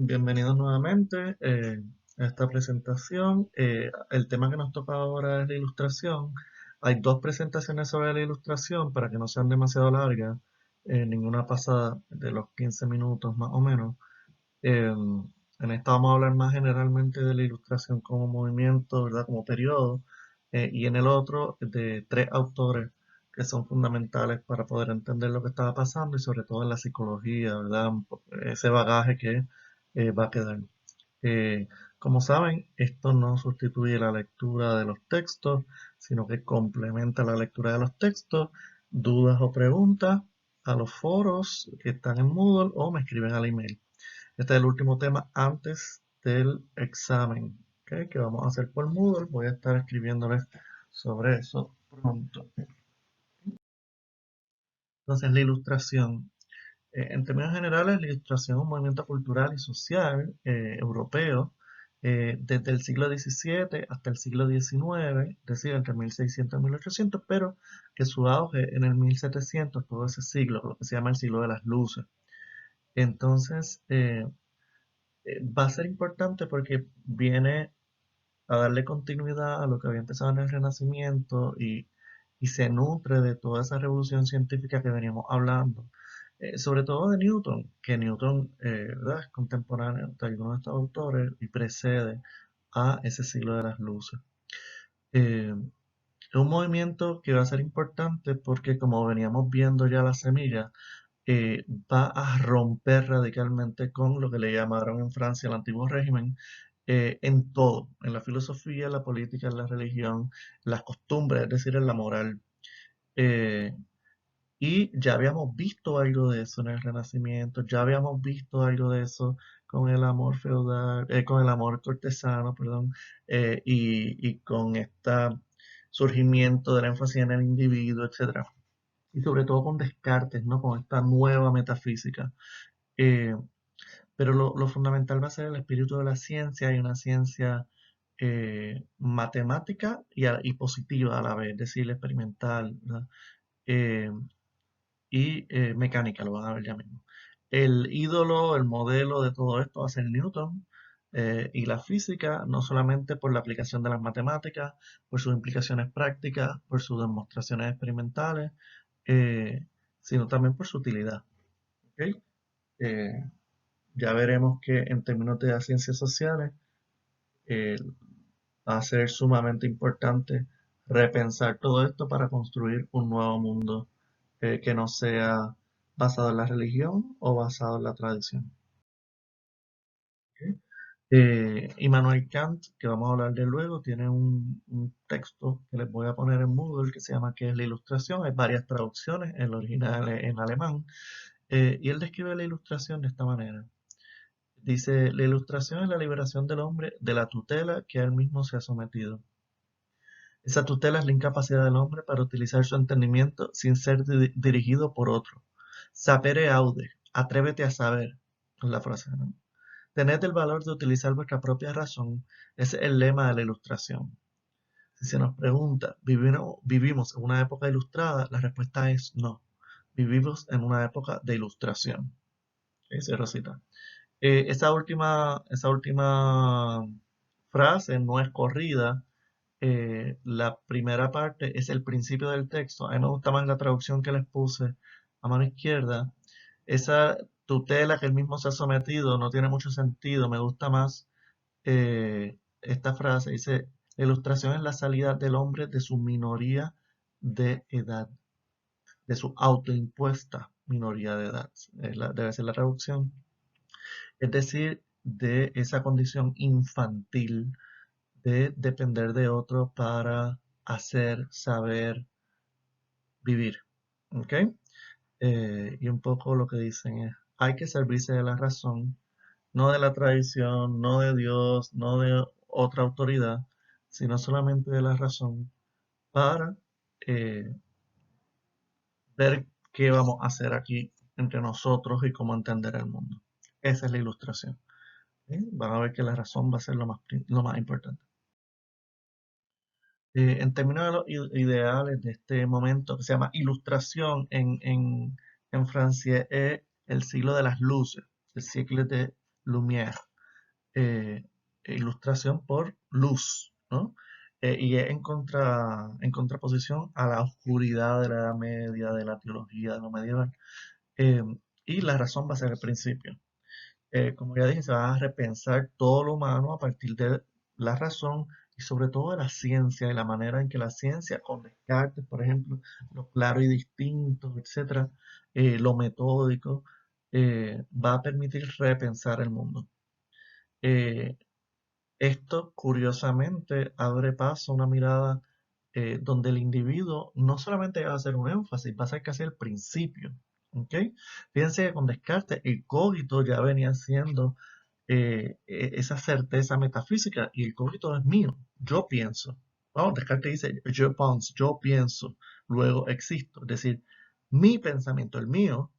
Bienvenidos nuevamente a esta presentación. El tema que nos toca ahora es la ilustración. Hay dos presentaciones sobre la ilustración para que no sean demasiado largas, ninguna pasada de los 15 minutos más o menos. En esta vamos a hablar más generalmente de la ilustración como movimiento, ¿verdad? Como periodo, y en el otro de tres autores que son fundamentales para poder entender lo que estaba pasando y sobre todo en la psicología, ¿verdad? Ese bagaje que va a quedar. Eh, Como saben, esto no sustituye la lectura de los textos, sino que complementa la lectura de los textos. Dudas o preguntas a los foros que están en Moodle o me escriben al email. Este es el último tema antes del examen, ¿ok? Que vamos a hacer por Moodle. Voy a estar escribiéndoles sobre eso pronto. Entonces, la ilustración. En términos generales, la ilustración es un movimiento cultural y social europeo desde el siglo XVII hasta el siglo XIX, es decir, entre 1600 y 1800, pero que su auge en el 1700, todo ese siglo, lo que se llama el siglo de las luces. Entonces, va a ser importante porque viene a darle continuidad a lo que había empezado en el Renacimiento y se nutre de toda esa revolución científica que veníamos hablando. Sobre todo de Newton, que Newton ¿verdad? Es contemporáneo de algunos de estos autores y precede a ese siglo de las luces. Es un movimiento que va a ser importante porque como veníamos viendo ya la semilla, va a romper radicalmente con lo que le llamaron en Francia el antiguo régimen, en todo, en la filosofía, en la política, en la religión, las costumbres, es decir, en la moral. Eh, y ya habíamos visto algo de eso en el Renacimiento, ya habíamos visto algo de eso con el amor feudal, con el amor cortesano, perdón, y con este surgimiento del énfasis en el individuo, etcétera. Y sobre todo con Descartes, ¿no? Con esta nueva metafísica. Eh, pero lo fundamental va a ser el espíritu de la ciencia y una ciencia matemática y positiva a la vez, es decir, experimental, ¿verdad? Eh, y mecánica, lo van a ver ya mismo. El ídolo, el modelo de todo esto va a ser Newton, y la física, no solamente por la aplicación de las matemáticas, por sus implicaciones prácticas, por sus demostraciones experimentales, eh, sino también por su utilidad. ¿Ok? Eh, ya veremos que en términos de las ciencias sociales eh, va a ser sumamente importante repensar todo esto para construir un nuevo mundo que no sea basado en la religión o basado en la tradición. ¿Ok? Immanuel Kant, que vamos a hablar de luego, tiene un texto que les voy a poner en Moodle que se llama ¿Qué es la ilustración? Hay varias traducciones, el original es en alemán, y él describe la ilustración de esta manera. Dice, la ilustración es la liberación del hombre de la tutela que a él mismo se ha sometido. Esa tutela es la incapacidad del hombre para utilizar su entendimiento sin ser dirigido por otro. Sapere aude, atrévete a saber, es la frase, ¿no? Tened el valor de utilizar vuestra propia razón, ese es el lema de la ilustración. Si se nos pregunta, ¿vivimos en una época ilustrada? La respuesta es no. Vivimos en una época de ilustración. Ese Rosita. Esa última frase no es corrida. La primera parte es el principio del texto. A mí me gusta más la traducción que les puse a mano izquierda. Esa tutela que él mismo se ha sometido no tiene mucho sentido. Me gusta más esta frase. Dice, la ilustración es la salida del hombre de su minoría de edad, de su autoimpuesta minoría de edad. Debe ser la traducción. Es decir, de esa condición infantil de depender de otro para hacer, saber, vivir. ¿Ok? Y un poco lo que dicen es, hay que servirse de la razón, no de la tradición, no de Dios, no de otra autoridad, sino solamente de la razón para eh, ver qué vamos a hacer aquí entre nosotros y cómo entender el mundo. Esa es la ilustración. ¿Ok? Van a ver que la razón va a ser lo más importante. En términos de los ideales de este momento que se llama ilustración en Francia, es el siglo de las luces, el siècle de lumière, eh, ilustración por luz, ¿no? Y es en contraposición a la oscuridad de la Edad Media, de la teología, de lo medieval. Eh, y la razón va a ser el principio. Como ya dije, se va a repensar todo lo humano a partir de la razón y sobre todo de la ciencia y la manera en que la ciencia, con Descartes, por ejemplo, lo claro y distinto, etcétera, lo metódico, va a permitir repensar el mundo. Eh, Esto, curiosamente, abre paso a una mirada donde el individuo no solamente va a hacer un énfasis, va a ser casi el principio. ¿Ok? Fíjense que con Descartes el cogito ya venía siendo esa certeza metafísica y el cogito es mío, yo pienso. Vamos, Descartes dice, je pense, yo pienso, luego existo. Es decir, mi pensamiento, el mío,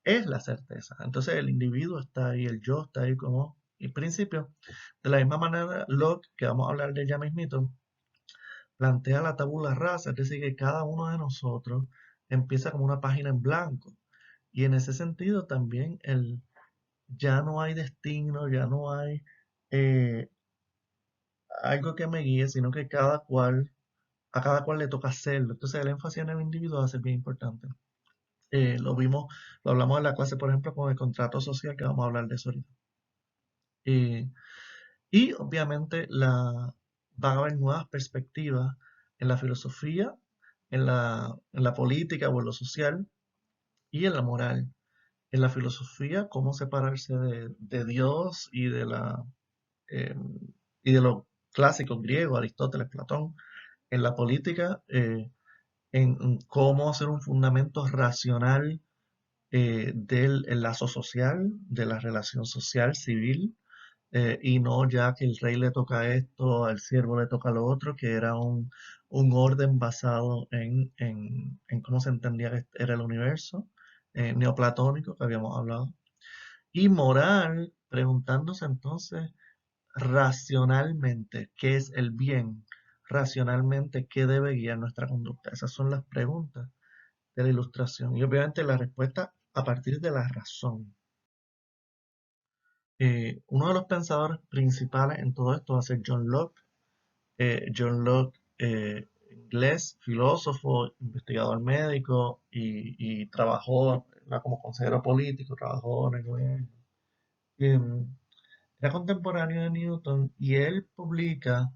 es la certeza. Entonces el individuo está ahí, el yo está ahí como el principio. De la misma manera, Locke, que vamos a hablar de ella mismito, plantea la tabula rasa, es decir, que cada uno de nosotros empieza como una página en blanco. Y en ese sentido también ya no hay destino, ya no hay eh, algo que me guíe, sino que a cada cual le toca hacerlo. Entonces el énfasis en el individuo va a ser bien importante. Lo vimos, lo hablamos en la clase, por ejemplo, con el contrato social, que vamos a hablar de eso ahorita. Eh, y obviamente van a haber nuevas perspectivas en la filosofía, en la política o en lo social y en la moral. En la filosofía, cómo separarse de Dios eh, y de los clásicos griegos, Aristóteles, Platón. En la política, en cómo hacer un fundamento racional del el lazo social, de la relación social, civil, y no ya que el rey le toca esto, al siervo le toca lo otro, que era un orden basado en cómo se entendía que era el universo, neoplatónico que habíamos hablado, y moral, preguntándose entonces racionalmente qué es el bien, racionalmente qué debe guiar nuestra conducta. Esas son las preguntas de la ilustración y obviamente la respuesta a partir de la razón. Uno de los pensadores principales en todo esto va a ser John Locke. John Locke, inglés, filósofo, investigador médico y trabajó como consejero político, trabajó en el gobierno. Era contemporáneo de Newton y él publica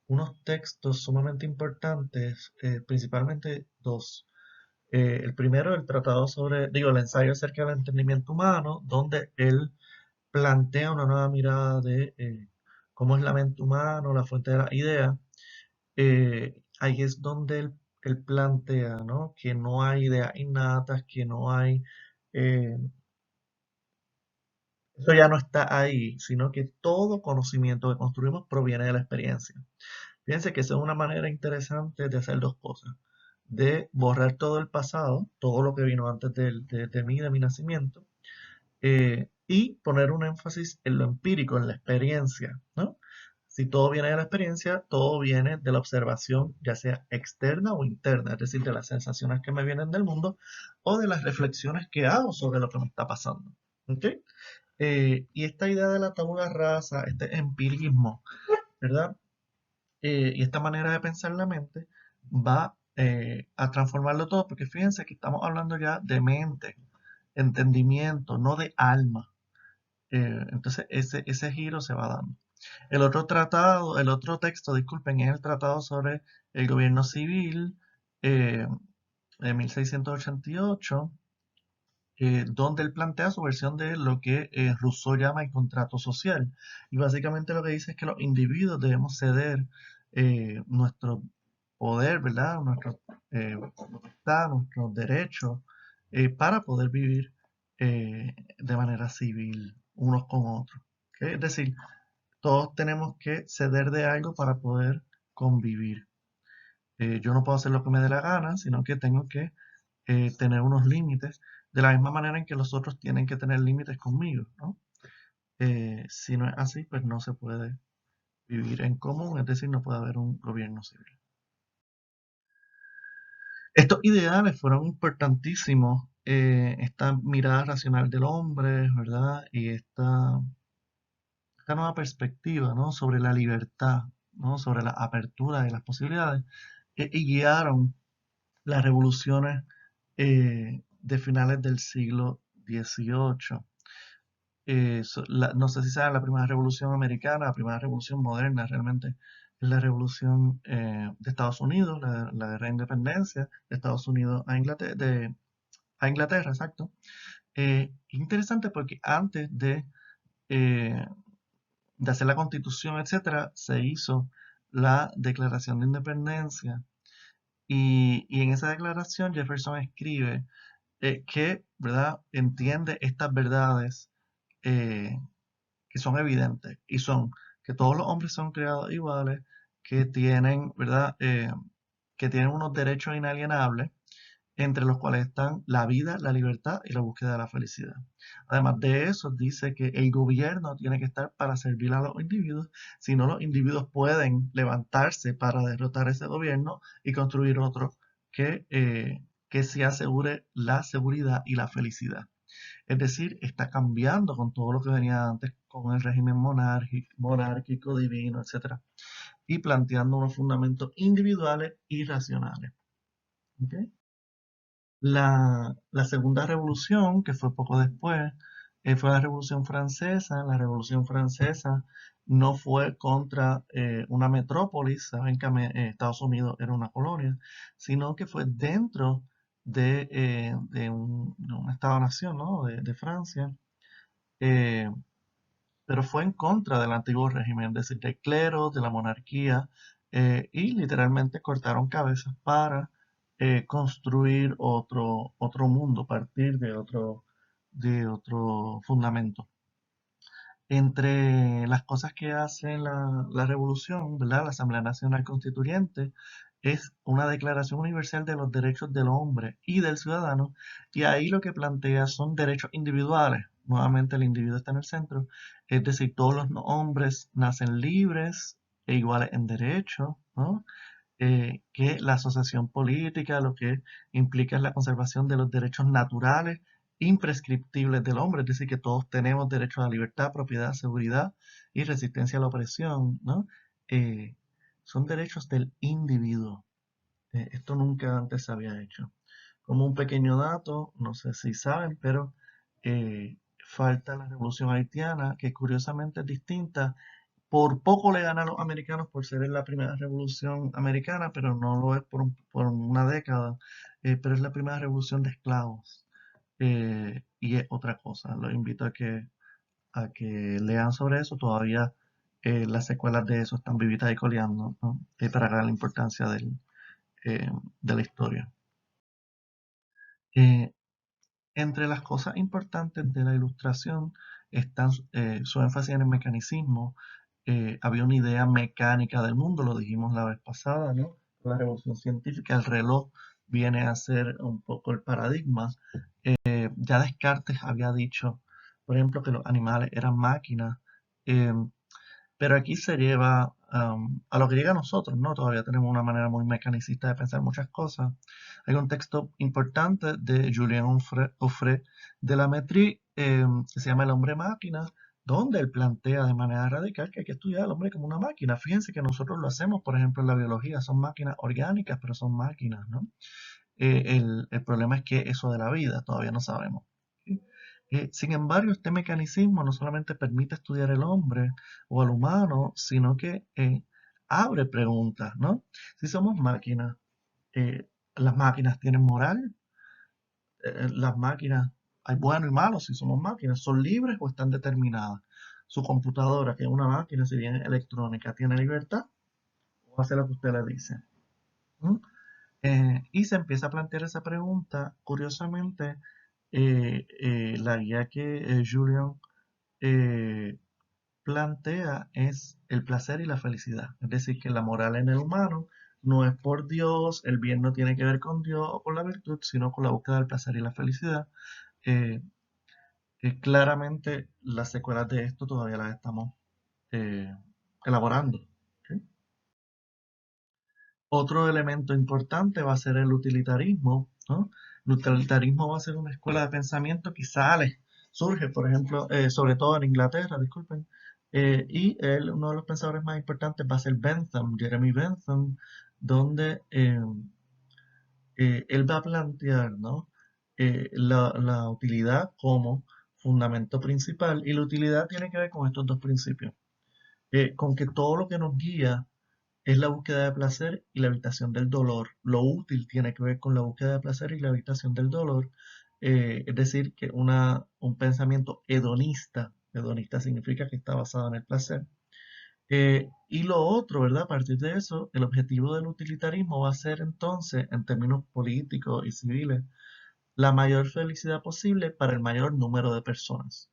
unos textos sumamente importantes, principalmente dos. El primero, el tratado sobre, digo, el ensayo acerca del entendimiento humano, donde él plantea una nueva mirada de cómo es la mente humana, la fuente de la idea. Ahí es donde él plantea, ¿no? Que no hay ideas innatas, que no hay, eh, eso ya no está ahí, sino que todo conocimiento que construimos proviene de la experiencia. Fíjense que esa es una manera interesante de hacer dos cosas. De borrar todo el pasado, todo lo que vino antes de mi nacimiento, y poner un énfasis en lo empírico, en la experiencia, ¿no? Si todo viene de la experiencia, todo viene de la observación, ya sea externa o interna, es decir, de las sensaciones que me vienen del mundo o de las reflexiones que hago sobre lo que me está pasando. ¿Ok? Y esta idea de la tabula rasa, este empirismo, ¿verdad? Y esta manera de pensar la mente va a transformarlo todo, porque fíjense que estamos hablando ya de mente, entendimiento, no de alma. Entonces ese giro se va dando. El otro tratado, el otro texto, disculpen, es el tratado sobre el gobierno civil eh, de 1688, donde él plantea su versión de lo que Rousseau llama el contrato social. Y básicamente lo que dice es que los individuos debemos ceder nuestro poder, ¿verdad? Nuestro potestad, nuestros derechos, para poder vivir de manera civil unos con otros. ¿Ok? Es decir, todos tenemos que ceder de algo para poder convivir. Yo no puedo hacer lo que me dé la gana, sino que tengo que tener unos límites, de la misma manera en que los otros tienen que tener límites conmigo, ¿no? Si no es así, pues no se puede vivir en común, es decir, no puede haber un gobierno civil. Estos ideales fueron importantísimos, esta mirada racional del hombre, ¿verdad? Y esta esta nueva perspectiva, ¿no? Sobre la libertad, ¿no? Sobre la apertura y las posibilidades, y guiaron las revoluciones de finales del siglo XVIII. No sé si saben, la primera revolución americana, la primera revolución moderna realmente, es la revolución de Estados Unidos, la guerra de independencia de Estados Unidos a Inglaterra, exacto. Interesante porque antes eh, de hacer la constitución, etcétera, se hizo la declaración de independencia. Y en esa declaración Jefferson escribe que, ¿verdad?, entiende estas verdades eh, que son evidentes y son que todos los hombres son creados iguales, que tienen, ¿verdad?, que tienen unos derechos inalienables, entre los cuales están la vida, la libertad y la búsqueda de la felicidad. Además de eso, dice que el gobierno tiene que estar para servir a los individuos, si no los individuos pueden levantarse para derrotar ese gobierno y construir otro que sí asegure la seguridad y la felicidad. Es decir, está cambiando con todo lo que venía antes, con el régimen monárquico, divino, etcétera, y planteando unos fundamentos individuales y racionales. ¿Ok? La segunda revolución, que fue poco después, fue la Revolución Francesa. La Revolución Francesa no fue contra una metrópolis, saben que Estados Unidos era una colonia, sino que fue dentro de un Estado-nación, ¿no? de Francia, eh, pero fue en contra del antiguo régimen, es decir, del clero, de la monarquía, y literalmente cortaron cabezas para construir otro mundo, partir de otro fundamento. Entre las cosas que hace la revolución, ¿verdad? La Asamblea Nacional Constituyente es una declaración universal de los derechos del hombre y del ciudadano, y ahí lo que plantea son derechos individuales. Nuevamente el individuo está en el centro, es decir, todos los hombres nacen libres e iguales en derechos, ¿no? Que la asociación política lo que implica es la conservación de los derechos naturales imprescriptibles del hombre, es decir, que todos tenemos derecho a la libertad, propiedad, seguridad y resistencia a la opresión, ¿no? Eh, Son derechos del individuo. Esto nunca antes se había hecho. Como un pequeño dato, no sé si saben, pero falta la revolución haitiana, que curiosamente es distinta. Por poco le gana a los americanos por ser la primera revolución americana, pero no lo es por una década. Pero es la primera revolución de esclavos. Y es otra cosa. Los invito a que lean sobre eso. Todavía las secuelas de eso están vivitas y coleando, ¿no? Para ver la importancia eh, de la historia. Eh, Entre las cosas importantes de la ilustración están su énfasis en el mecanicismo. Había una idea mecánica del mundo, lo dijimos la vez pasada, ¿no? La revolución científica, el reloj viene a ser un poco el paradigma. Ya Descartes había dicho, por ejemplo, que los animales eran máquinas. eh, pero aquí se lleva a lo que llega a nosotros, ¿no? Todavía tenemos una manera muy mecanicista de pensar muchas cosas. Hay un texto importante de Julien Offray de la Métrie, que se llama El hombre máquina, donde él plantea de manera radical que hay que estudiar al hombre como una máquina. Fíjense que nosotros lo hacemos, por ejemplo, en la biología, son máquinas orgánicas, pero son máquinas, ¿no? El problema es que eso de la vida todavía no sabemos. ¿Sí? Sin embargo, este mecanismo no solamente permite estudiar el hombre o al humano, sino que abre preguntas, ¿no? Si somos máquinas, ¿las máquinas tienen moral? ¿Las máquinas, hay bueno y malo si somos máquinas? ¿Son libres o están determinadas? Su computadora, que es una máquina, si bien electrónica, ¿tiene libertad o hace lo que usted le dice? ¿Mm? Y se empieza a plantear esa pregunta. Curiosamente, la guía que Julian eh, plantea es el placer y la felicidad. Es decir, que la moral en el humano no es por Dios, el bien no tiene que ver con Dios o con la virtud, sino con la búsqueda del placer y la felicidad. Eh, Claramente las secuelas de esto todavía las estamos eh, elaborando. ¿Ok? Otro elemento importante va a ser el utilitarismo, ¿no? El utilitarismo va a ser una escuela de pensamiento que surge, por ejemplo, sobre todo en Inglaterra, disculpen, Uno de los pensadores más importantes va a ser Bentham, Jeremy Bentham, donde él va a plantear, ¿no? La utilidad como fundamento principal, y la utilidad tiene que ver con estos dos principios, con que todo lo que nos guía es la búsqueda de placer y la evitación del dolor. Lo útil tiene que ver con la búsqueda de placer y la evitación del dolor, es decir, que un pensamiento hedonista significa que está basado en el placer. Y lo otro, ¿verdad? A partir de eso, el objetivo del utilitarismo va a ser entonces, en términos políticos y civiles, la mayor felicidad posible para el mayor número de personas.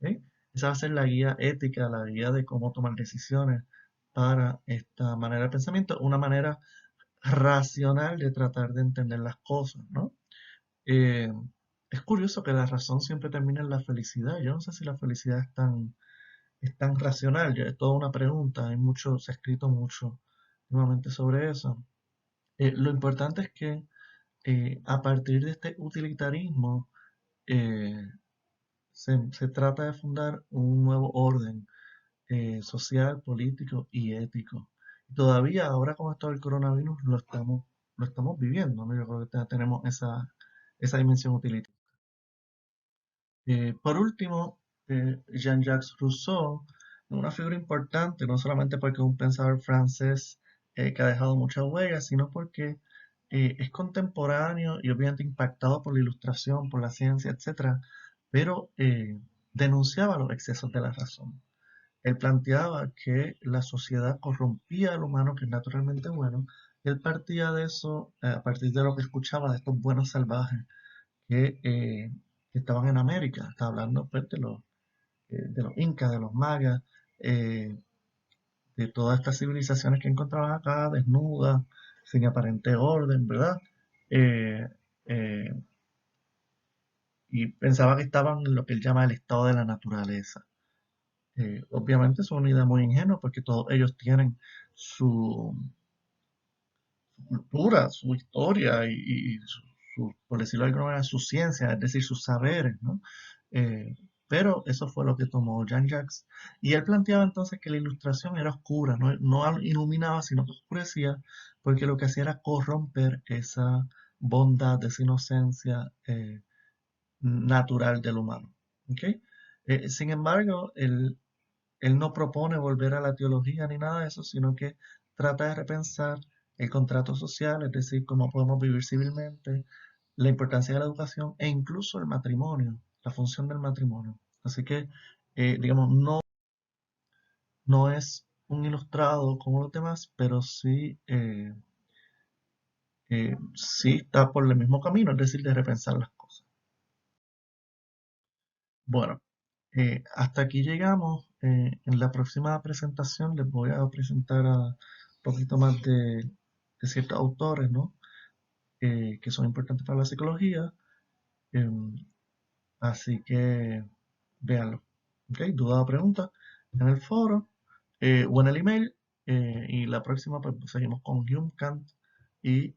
¿Ok? Esa va a ser la guía ética, la guía de cómo tomar decisiones para esta manera de pensamiento, una manera racional de tratar de entender las cosas, ¿no? Eh, es curioso que la razón siempre termina en la felicidad. Yo no sé si la felicidad es tan racional, ya es toda una pregunta, se ha escrito mucho nuevamente sobre eso. Lo importante es que a partir de este utilitarismo eh, se trata de fundar un nuevo orden social, político y ético. Todavía ahora con esto del coronavirus lo estamos viviendo, ¿no? Yo creo que tenemos esa dimensión utilitaria. Por último, Jean-Jacques Rousseau es una figura importante, no solamente porque es un pensador francés que ha dejado muchas huellas, sino porque es contemporáneo y obviamente impactado por la ilustración, por la ciencia, etcétera, pero denunciaba los excesos de la razón. Él planteaba que la sociedad corrompía al humano, que es naturalmente bueno, y él partía de eso, a partir de lo que escuchaba de estos buenos salvajes que estaban en América. Está hablando pues, de los incas, de los mayas, eh, de todas estas civilizaciones que encontraban acá, desnudas, sin aparente orden, ¿verdad? Eh, eh, y pensaba que estaban en lo que él llama el estado de la naturaleza. Obviamente es una idea muy ingenua porque todos ellos tienen su, su cultura, su historia por decirlo de alguna manera, su ciencia, es decir, sus saberes, ¿no? Pero eso fue lo que tomó Jean-Jacques. Y él planteaba entonces que la ilustración era oscura, no iluminaba, sino que oscurecía, porque lo que hacía era corromper esa bondad, esa inocencia natural del humano. ¿Ok? Sin embargo, él no propone volver a la teología ni nada de eso, sino que trata de repensar el contrato social, es decir, cómo podemos vivir civilmente, la importancia de la educación e incluso el matrimonio, la función del matrimonio. Así que, digamos, no es un ilustrado como los demás, pero sí está por el mismo camino, es decir, de repensar las cosas. Bueno, hasta aquí llegamos. En la próxima presentación les voy a presentar un poquito más de ciertos autores, ¿no? Que son importantes para la psicología. Em, Así que véanlo. ¿Ok? Duda o pregunta en el foro o en el email. Y la próxima, pues seguimos con Hume, Kant y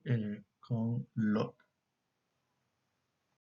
con Locke.